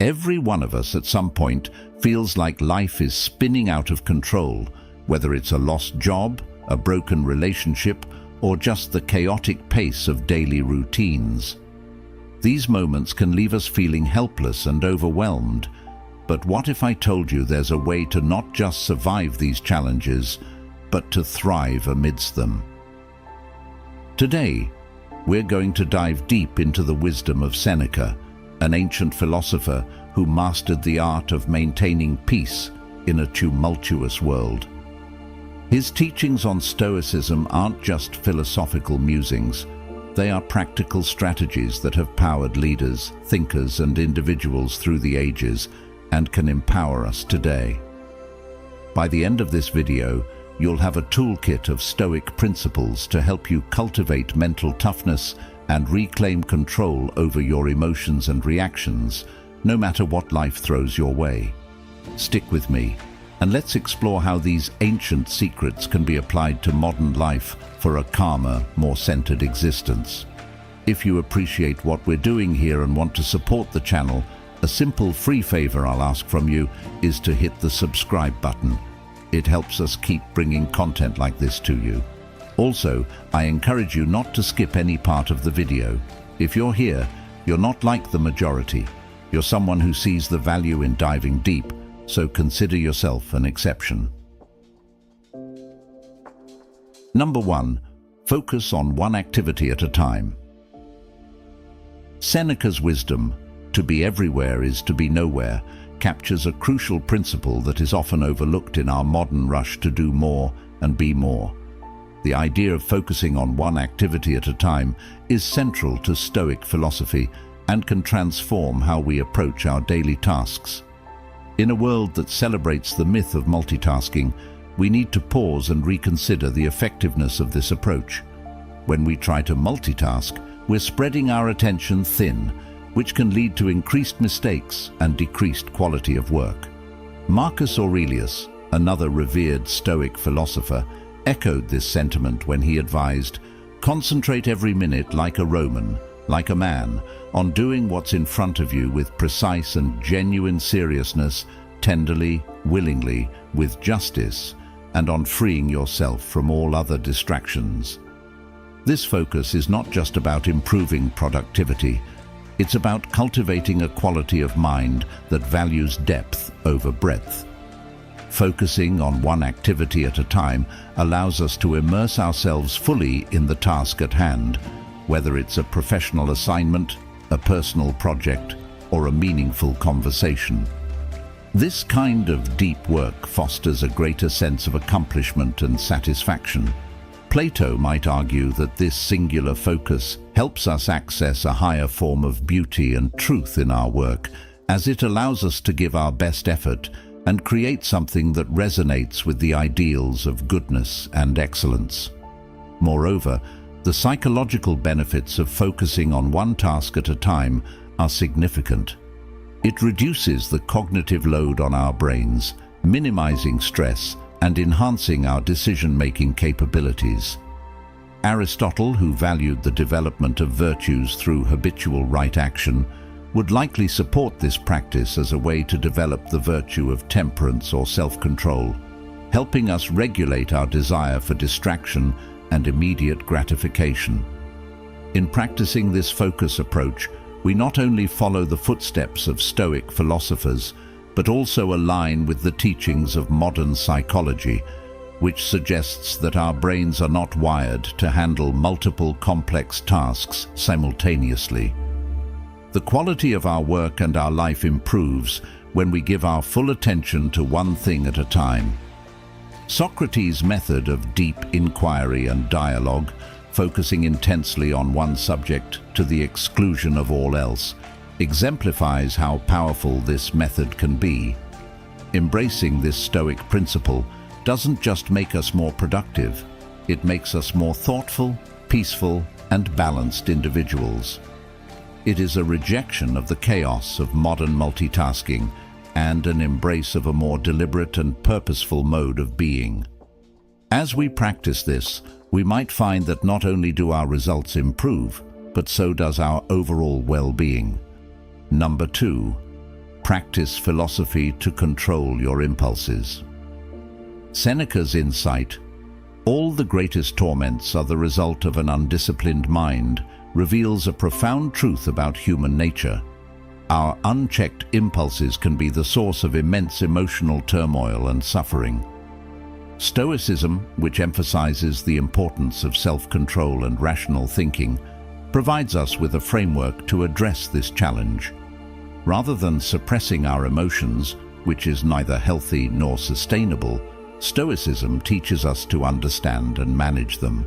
Every one of us at some point feels like life is spinning out of control, whether it's a lost job, a broken relationship, or just the chaotic pace of daily routines. These moments can leave us feeling helpless and overwhelmed. But what if I told you there's a way to not just survive these challenges, but to thrive amidst them? Today, we're going to dive deep into the wisdom of Seneca, an ancient philosopher who mastered the art of maintaining peace in a tumultuous world. His teachings on Stoicism aren't just philosophical musings. They are practical strategies that have powered leaders, thinkers, and individuals through the ages and can empower us today. By the end of this video, you'll have a toolkit of Stoic principles to help you cultivate mental toughness and reclaim control over your emotions and reactions, no matter what life throws your way. Stick with me, and let's explore how these ancient secrets can be applied to modern life for a calmer, more centered existence. If you appreciate what we're doing here and want to support the channel, a simple free favor I'll ask from you is to hit the subscribe button. It helps us keep bringing content like this to you. Also, I encourage you not to skip any part of the video. If you're here, you're not like the majority. You're someone who sees the value in diving deep, so consider yourself an exception. Number 1. Focus on one activity at a time. Seneca's wisdom, "To be everywhere is to be nowhere," captures a crucial principle that is often overlooked in our modern rush to do more and be more. The idea of focusing on one activity at a time is central to Stoic philosophy and can transform how we approach our daily tasks. In a world that celebrates the myth of multitasking, we need to pause and reconsider the effectiveness of this approach. When we try to multitask, we're spreading our attention thin, which can lead to increased mistakes and decreased quality of work. Marcus Aurelius, another revered Stoic philosopher, echoed this sentiment when he advised, "Concentrate every minute like a Roman, like a man, on doing what's in front of you with precise and genuine seriousness, tenderly, willingly, with justice, and on freeing yourself from all other distractions." This focus is not just about improving productivity. It's about cultivating a quality of mind that values depth over breadth. Focusing on one activity at a time allows us to immerse ourselves fully in the task at hand, whether it's a professional assignment, a personal project, or a meaningful conversation. This kind of deep work fosters a greater sense of accomplishment and satisfaction. Plato might argue that this singular focus helps us access a higher form of beauty and truth in our work, as it allows us to give our best effort and create something that resonates with the ideals of goodness and excellence. Moreover, the psychological benefits of focusing on one task at a time are significant. It reduces the cognitive load on our brains, minimizing stress and enhancing our decision-making capabilities. Aristotle, who valued the development of virtues through habitual right action, would likely support this practice as a way to develop the virtue of temperance or self-control, helping us regulate our desire for distraction and immediate gratification. In practicing this focus approach, we not only follow the footsteps of Stoic philosophers, but also align with the teachings of modern psychology, which suggests that our brains are not wired to handle multiple complex tasks simultaneously. The quality of our work and our life improves when we give our full attention to one thing at a time. Socrates' method of deep inquiry and dialogue, focusing intensely on one subject to the exclusion of all else, exemplifies how powerful this method can be. Embracing this Stoic principle doesn't just make us more productive, it makes us more thoughtful, peaceful, and balanced individuals. It is a rejection of the chaos of modern multitasking and an embrace of a more deliberate and purposeful mode of being. As we practice this, we might find that not only do our results improve, but so does our overall well-being. Number 2. Practice philosophy to control your impulses. Seneca's insight, "All the greatest torments are the result of an undisciplined mind," reveals a profound truth about human nature. Our unchecked impulses can be the source of immense emotional turmoil and suffering. Stoicism, which emphasizes the importance of self-control and rational thinking, provides us with a framework to address this challenge. Rather than suppressing our emotions, which is neither healthy nor sustainable, Stoicism teaches us to understand and manage them.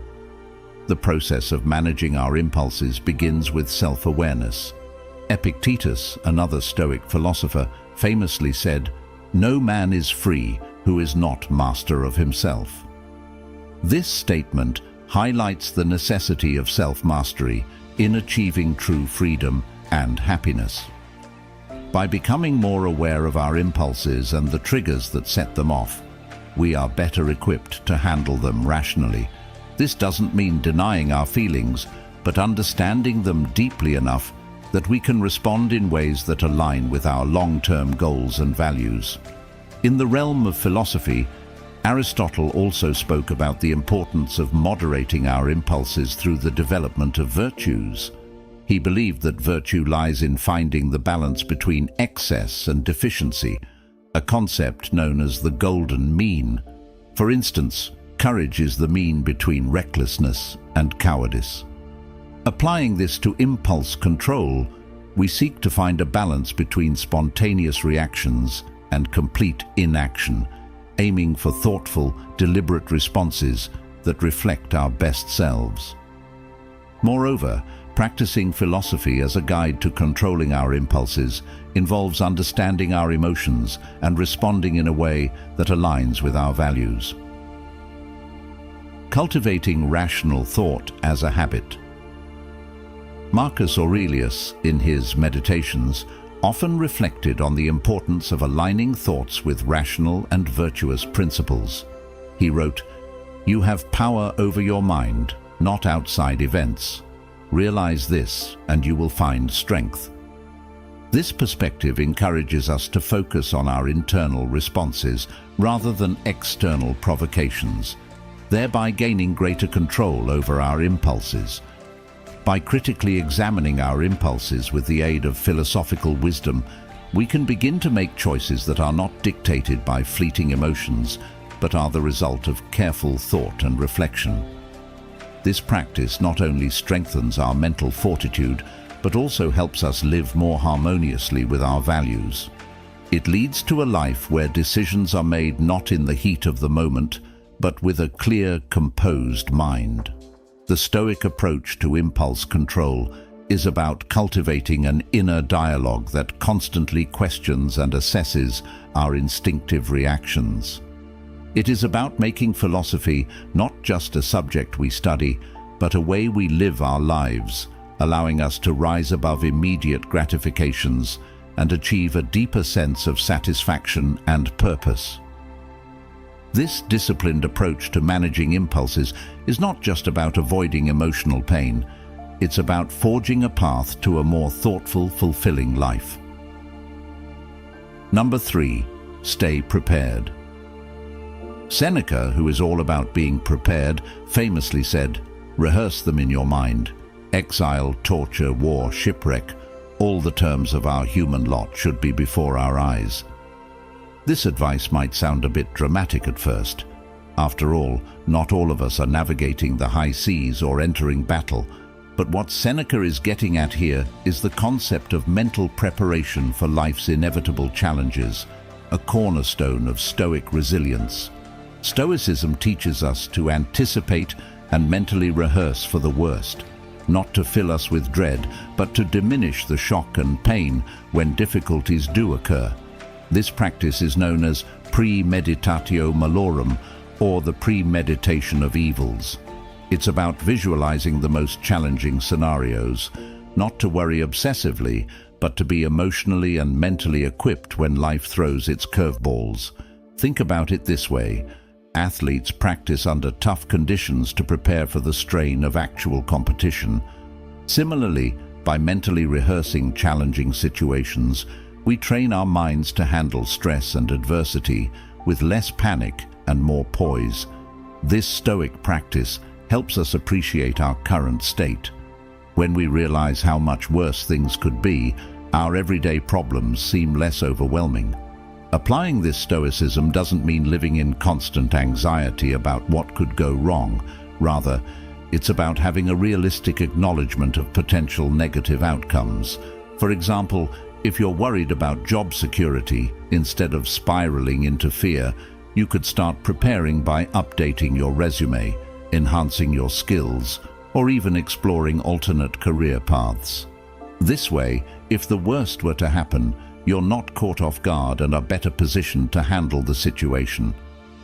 The process of managing our impulses begins with self-awareness. Epictetus, another Stoic philosopher, famously said, "No man is free who is not master of himself." This statement highlights the necessity of self-mastery in achieving true freedom and happiness. By becoming more aware of our impulses and the triggers that set them off, we are better equipped to handle them rationally. This doesn't mean denying our feelings, but understanding them deeply enough that we can respond in ways that align with our long-term goals and values. In the realm of philosophy, Aristotle also spoke about the importance of moderating our impulses through the development of virtues. He believed that virtue lies in finding the balance between excess and deficiency, a concept known as the golden mean. For instance, courage is the mean between recklessness and cowardice. Applying this to impulse control, we seek to find a balance between spontaneous reactions and complete inaction, aiming for thoughtful, deliberate responses that reflect our best selves. Moreover, practicing philosophy as a guide to controlling our impulses involves understanding our emotions and responding in a way that aligns with our values. Cultivating rational thought as a habit. Marcus Aurelius, in his Meditations, often reflected on the importance of aligning thoughts with rational and virtuous principles. He wrote, "You have power over your mind, not outside events. Realize this, and you will find strength." This perspective encourages us to focus on our internal responses rather than external provocations, thereby gaining greater control over our impulses. By critically examining our impulses with the aid of philosophical wisdom, we can begin to make choices that are not dictated by fleeting emotions, but are the result of careful thought and reflection. This practice not only strengthens our mental fortitude, but also helps us live more harmoniously with our values. It leads to a life where decisions are made not in the heat of the moment, but with a clear, composed mind. The Stoic approach to impulse control is about cultivating an inner dialogue that constantly questions and assesses our instinctive reactions. It is about making philosophy not just a subject we study, but a way we live our lives, allowing us to rise above immediate gratifications and achieve a deeper sense of satisfaction and purpose. This disciplined approach to managing impulses is not just about avoiding emotional pain, it's about forging a path to a more thoughtful, fulfilling life. Number 3, stay prepared. Seneca, who is all about being prepared, famously said, "Rehearse them in your mind. Exile, torture, war, shipwreck, all the terms of our human lot should be before our eyes." This advice might sound a bit dramatic at first. After all, not all of us are navigating the high seas or entering battle, but what Seneca is getting at here is the concept of mental preparation for life's inevitable challenges, a cornerstone of Stoic resilience. Stoicism teaches us to anticipate and mentally rehearse for the worst, not to fill us with dread, but to diminish the shock and pain when difficulties do occur. This practice is known as premeditatio malorum, or the premeditation of evils. It's about visualizing the most challenging scenarios, not to worry obsessively, but to be emotionally and mentally equipped when life throws its curveballs. Think about it this way. Athletes practice under tough conditions to prepare for the strain of actual competition. Similarly, by mentally rehearsing challenging situations, we train our minds to handle stress and adversity with less panic and more poise. This Stoic practice helps us appreciate our current state. When we realize how much worse things could be, our everyday problems seem less overwhelming. Applying this Stoicism doesn't mean living in constant anxiety about what could go wrong. Rather, it's about having a realistic acknowledgement of potential negative outcomes. For example, if you're worried about job security, instead of spiraling into fear, you could start preparing by updating your resume, enhancing your skills, or even exploring alternate career paths. This way, if the worst were to happen, you're not caught off guard and are better positioned to handle the situation.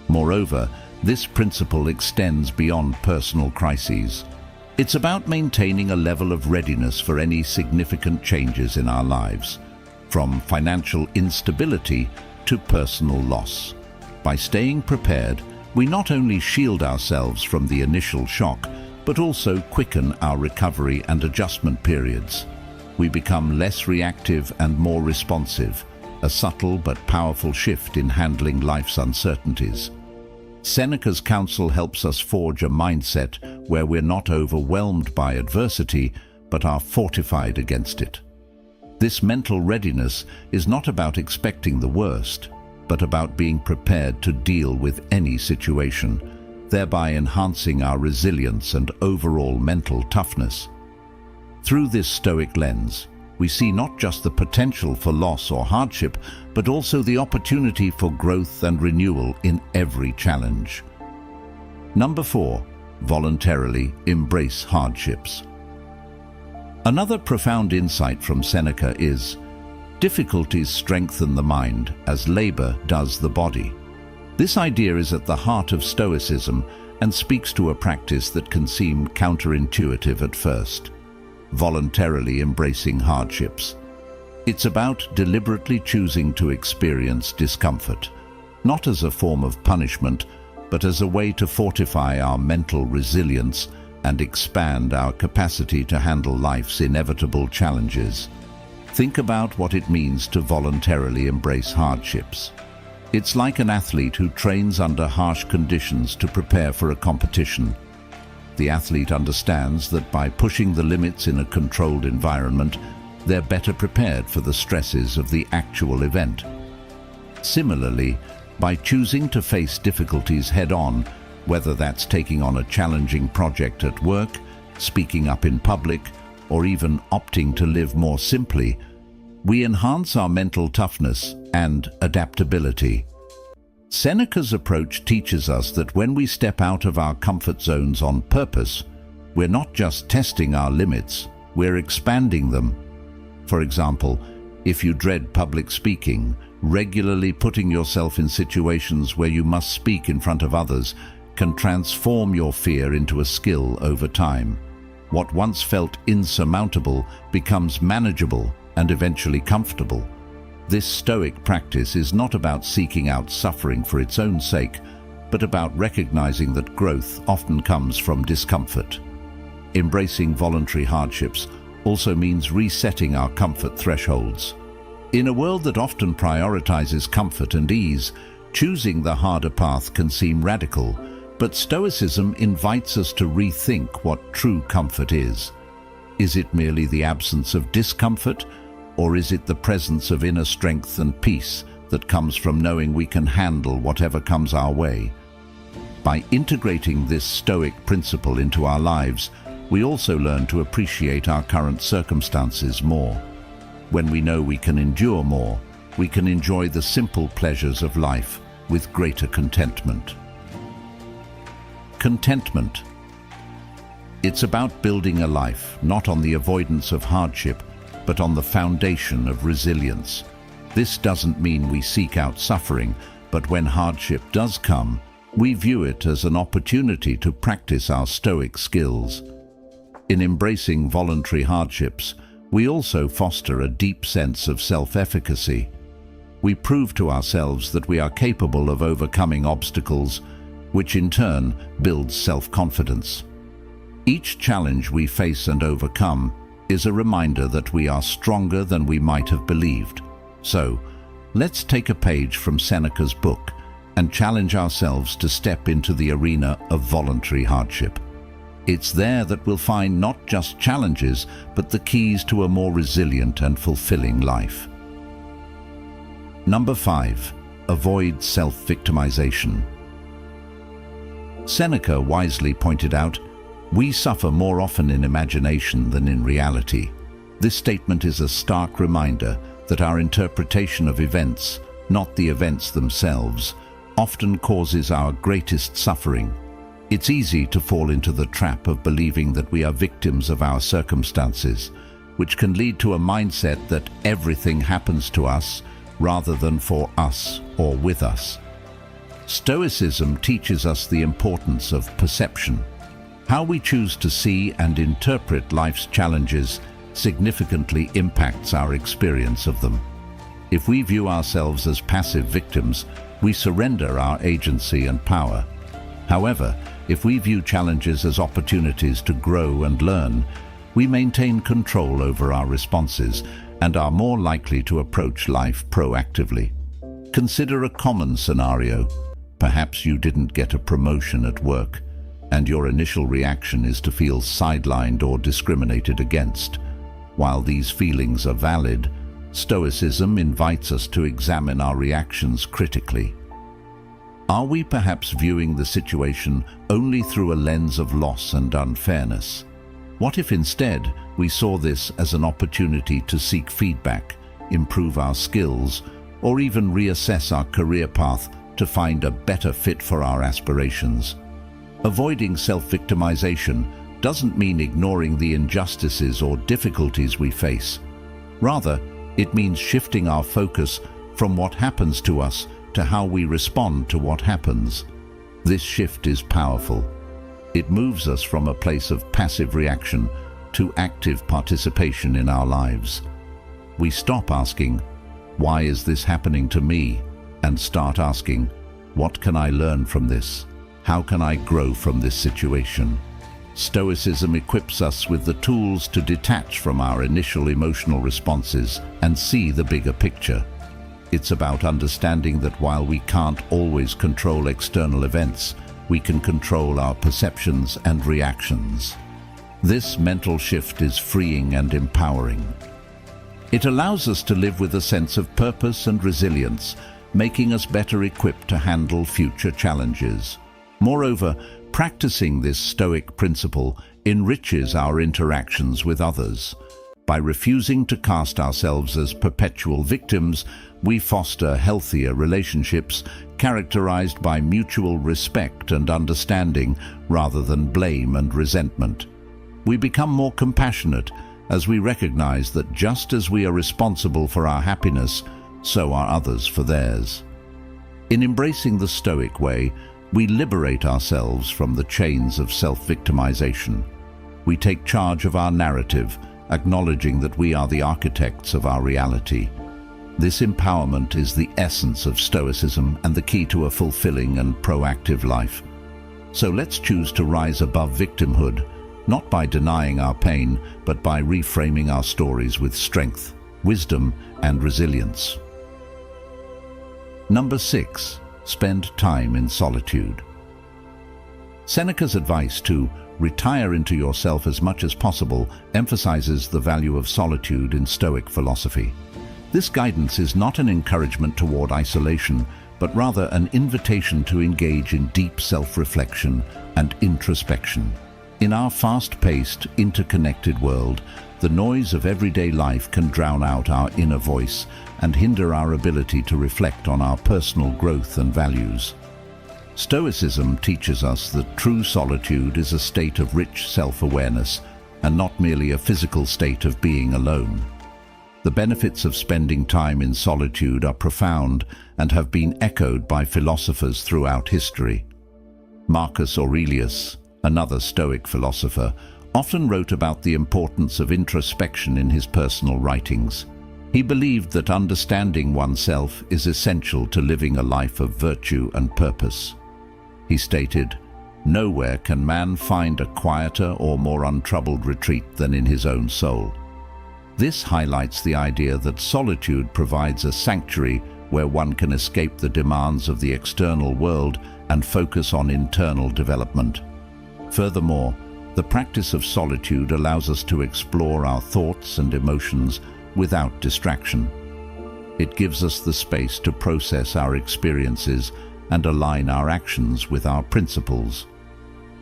Moreover, this principle extends beyond personal crises. It's about maintaining a level of readiness for any significant changes in our lives, from financial instability to personal loss. By staying prepared, we not only shield ourselves from the initial shock, but also quicken our recovery and adjustment periods. We become less reactive and more responsive, a subtle but powerful shift in handling life's uncertainties. Seneca's counsel helps us forge a mindset where we're not overwhelmed by adversity, but are fortified against it. This mental readiness is not about expecting the worst, but about being prepared to deal with any situation, thereby enhancing our resilience and overall mental toughness. Through this Stoic lens, we see not just the potential for loss or hardship, but also the opportunity for growth and renewal in every challenge. Number 4, voluntarily embrace hardships. Another profound insight from Seneca is, difficulties strengthen the mind as labor does the body. This idea is at the heart of Stoicism and speaks to a practice that can seem counterintuitive at first. Voluntarily embracing hardships. It's about deliberately choosing to experience discomfort, not as a form of punishment, but as a way to fortify our mental resilience and expand our capacity to handle life's inevitable challenges. Think about what it means to voluntarily embrace hardships. It's like an athlete who trains under harsh conditions to prepare for a competition. The athlete understands that by pushing the limits in a controlled environment, they're better prepared for the stresses of the actual event. Similarly, by choosing to face difficulties head-on, whether that's taking on a challenging project at work, speaking up in public, or even opting to live more simply, we enhance our mental toughness and adaptability. Seneca's approach teaches us that when we step out of our comfort zones on purpose, we're not just testing our limits, we're expanding them. For example, if you dread public speaking, regularly putting yourself in situations where you must speak in front of others can transform your fear into a skill over time. What once felt insurmountable becomes manageable and eventually comfortable. This Stoic practice is not about seeking out suffering for its own sake, but about recognizing that growth often comes from discomfort. Embracing voluntary hardships also means resetting our comfort thresholds. In a world that often prioritizes comfort and ease, choosing the harder path can seem radical, but Stoicism invites us to rethink what true comfort is. Is it merely the absence of discomfort, or is it the presence of inner strength and peace that comes from knowing we can handle whatever comes our way? By integrating this Stoic principle into our lives, we also learn to appreciate our current circumstances more. When we know we can endure more, we can enjoy the simple pleasures of life with greater contentment. Contentment. It's about building a life not on the avoidance of hardship, but on the foundation of resilience. This doesn't mean we seek out suffering, but when hardship does come, we view it as an opportunity to practice our Stoic skills. In embracing voluntary hardships, we also foster a deep sense of self-efficacy. We prove to ourselves that we are capable of overcoming obstacles, which in turn builds self-confidence. Each challenge we face and overcome is a reminder that we are stronger than we might have believed. So, let's take a page from Seneca's book and challenge ourselves to step into the arena of voluntary hardship. It's there that we'll find not just challenges, but the keys to a more resilient and fulfilling life. Number 5. Avoid self-victimization. Seneca wisely pointed out, "We suffer more often in imagination than in reality." This statement is a stark reminder that our interpretation of events, not the events themselves, often causes our greatest suffering. It's easy to fall into the trap of believing that we are victims of our circumstances, which can lead to a mindset that everything happens to us rather than for us or with us. Stoicism teaches us the importance of perception. How we choose to see and interpret life's challenges significantly impacts our experience of them. If we view ourselves as passive victims, we surrender our agency and power. However, if we view challenges as opportunities to grow and learn, we maintain control over our responses and are more likely to approach life proactively. Consider a common scenario. Perhaps you didn't get a promotion at work, and your initial reaction is to feel sidelined or discriminated against. While these feelings are valid, Stoicism invites us to examine our reactions critically. Are we perhaps viewing the situation only through a lens of loss and unfairness? What if instead we saw this as an opportunity to seek feedback, improve our skills, or even reassess our career path to find a better fit for our aspirations? Avoiding self-victimization doesn't mean ignoring the injustices or difficulties we face. Rather, it means shifting our focus from what happens to us to how we respond to what happens. This shift is powerful. It moves us from a place of passive reaction to active participation in our lives. We stop asking, "Why is this happening to me?" and start asking, "What can I learn from this? How can I grow from this situation?" Stoicism equips us with the tools to detach from our initial emotional responses and see the bigger picture. It's about understanding that while we can't always control external events, we can control our perceptions and reactions. This mental shift is freeing and empowering. It allows us to live with a sense of purpose and resilience, making us better equipped to handle future challenges. Moreover, practicing this Stoic principle enriches our interactions with others. By refusing to cast ourselves as perpetual victims, we foster healthier relationships characterized by mutual respect and understanding rather than blame and resentment. We become more compassionate as we recognize that just as we are responsible for our happiness, so are others for theirs. In embracing the Stoic way, we liberate ourselves from the chains of self-victimization. We take charge of our narrative, acknowledging that we are the architects of our reality. This empowerment is the essence of Stoicism and the key to a fulfilling and proactive life. So let's choose to rise above victimhood, not by denying our pain, but by reframing our stories with strength, wisdom, and resilience. Number 6. Spend time in solitude. Seneca's advice to retire into yourself as much as possible emphasizes the value of solitude in Stoic philosophy. This guidance is not an encouragement toward isolation, but rather an invitation to engage in deep self-reflection and introspection. In our fast-paced, interconnected world, the noise of everyday life can drown out our inner voice and hinder our ability to reflect on our personal growth and values. Stoicism teaches us that true solitude is a state of rich self-awareness and not merely a physical state of being alone. The benefits of spending time in solitude are profound and have been echoed by philosophers throughout history. Marcus Aurelius, another Stoic philosopher, often wrote about the importance of introspection in his personal writings. He believed that understanding oneself is essential to living a life of virtue and purpose. He stated, "Nowhere can man find a quieter or more untroubled retreat than in his own soul." This highlights the idea that solitude provides a sanctuary where one can escape the demands of the external world and focus on internal development. Furthermore, the practice of solitude allows us to explore our thoughts and emotions without distraction. It gives us the space to process our experiences and align our actions with our principles.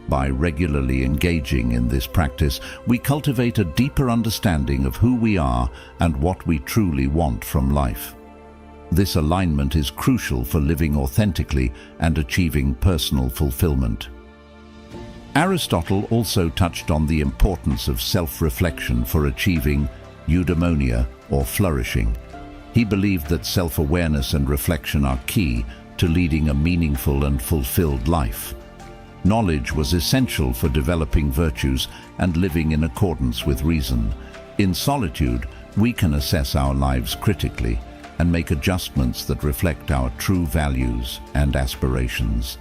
By regularly engaging in this practice, we cultivate a deeper understanding of who we are and what we truly want from life. This alignment is crucial for living authentically and achieving personal fulfillment. Aristotle also touched on the importance of self-reflection for achieving eudaimonia, or flourishing. He believed that self-awareness and reflection are key to leading a meaningful and fulfilled life. Knowledge was essential for developing virtues and living in accordance with reason. In solitude, we can assess our lives critically and make adjustments that reflect our true values and aspirations.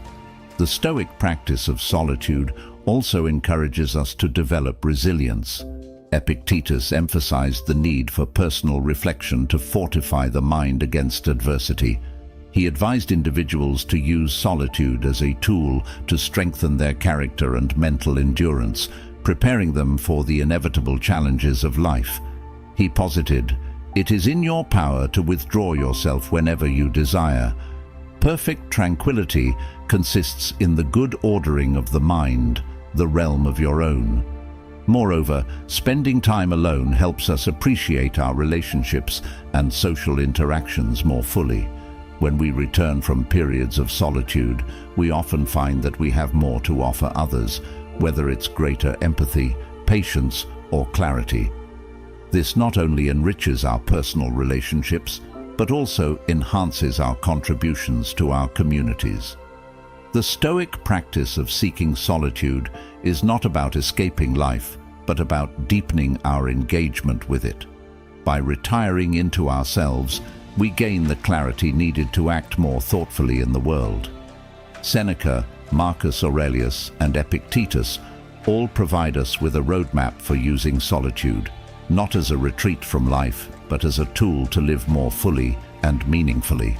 The Stoic practice of solitude also encourages us to develop resilience. Epictetus emphasized the need for personal reflection to fortify the mind against adversity. He advised individuals to use solitude as a tool to strengthen their character and mental endurance, preparing them for the inevitable challenges of life. He posited, "It is in your power to withdraw yourself whenever you desire. Perfect tranquility consists in the good ordering of the mind, the realm of your own." Moreover, spending time alone helps us appreciate our relationships and social interactions more fully. When we return from periods of solitude, we often find that we have more to offer others, whether it's greater empathy, patience, or clarity. This not only enriches our personal relationships, but also enhances our contributions to our communities. The Stoic practice of seeking solitude is not about escaping life, but about deepening our engagement with it. By retiring into ourselves, we gain the clarity needed to act more thoughtfully in the world. Seneca, Marcus Aurelius, and Epictetus all provide us with a roadmap for using solitude, not as a retreat from life, but as a tool to live more fully and meaningfully.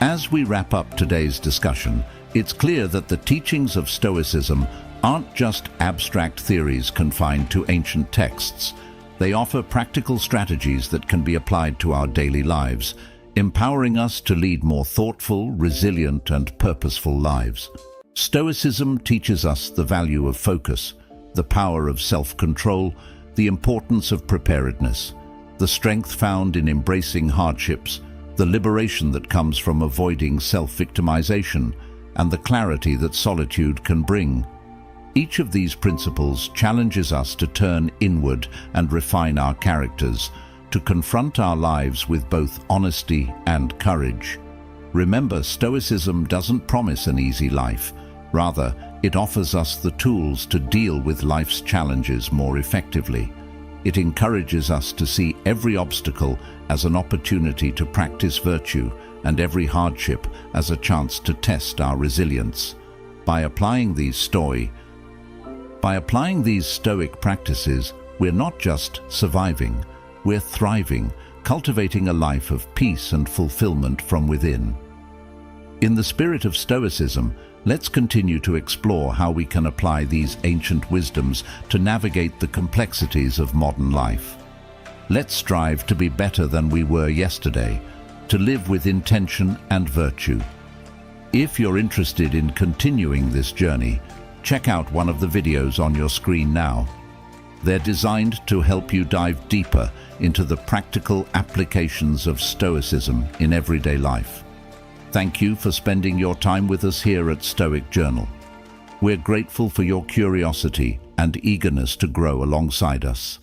As we wrap up today's discussion, it's clear that the teachings of Stoicism aren't just abstract theories confined to ancient texts. They offer practical strategies that can be applied to our daily lives, empowering us to lead more thoughtful, resilient, and purposeful lives. Stoicism teaches us the value of focus, the power of self-control, the importance of preparedness, the strength found in embracing hardships, the liberation that comes from avoiding self-victimization, and the clarity that solitude can bring. Each of these principles challenges us to turn inward and refine our characters, to confront our lives with both honesty and courage. Remember, Stoicism doesn't promise an easy life. Rather, it offers us the tools to deal with life's challenges more effectively. It encourages us to see every obstacle as an opportunity to practice virtue and every hardship as a chance to test our resilience. By applying these Stoic practices, we're not just surviving, we're thriving, cultivating a life of peace and fulfillment from within. In the spirit of Stoicism, let's continue to explore how we can apply these ancient wisdoms to navigate the complexities of modern life. Let's strive to be better than we were yesterday, to live with intention and virtue. If you're interested in continuing this journey, check out one of the videos on your screen now. They're designed to help you dive deeper into the practical applications of Stoicism in everyday life. Thank you for spending your time with us here at Stoic Journal. We're grateful for your curiosity and eagerness to grow alongside us.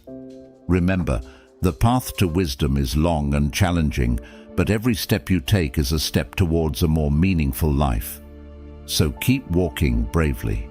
Remember, the path to wisdom is long and challenging, but every step you take is a step towards a more meaningful life. So keep walking bravely.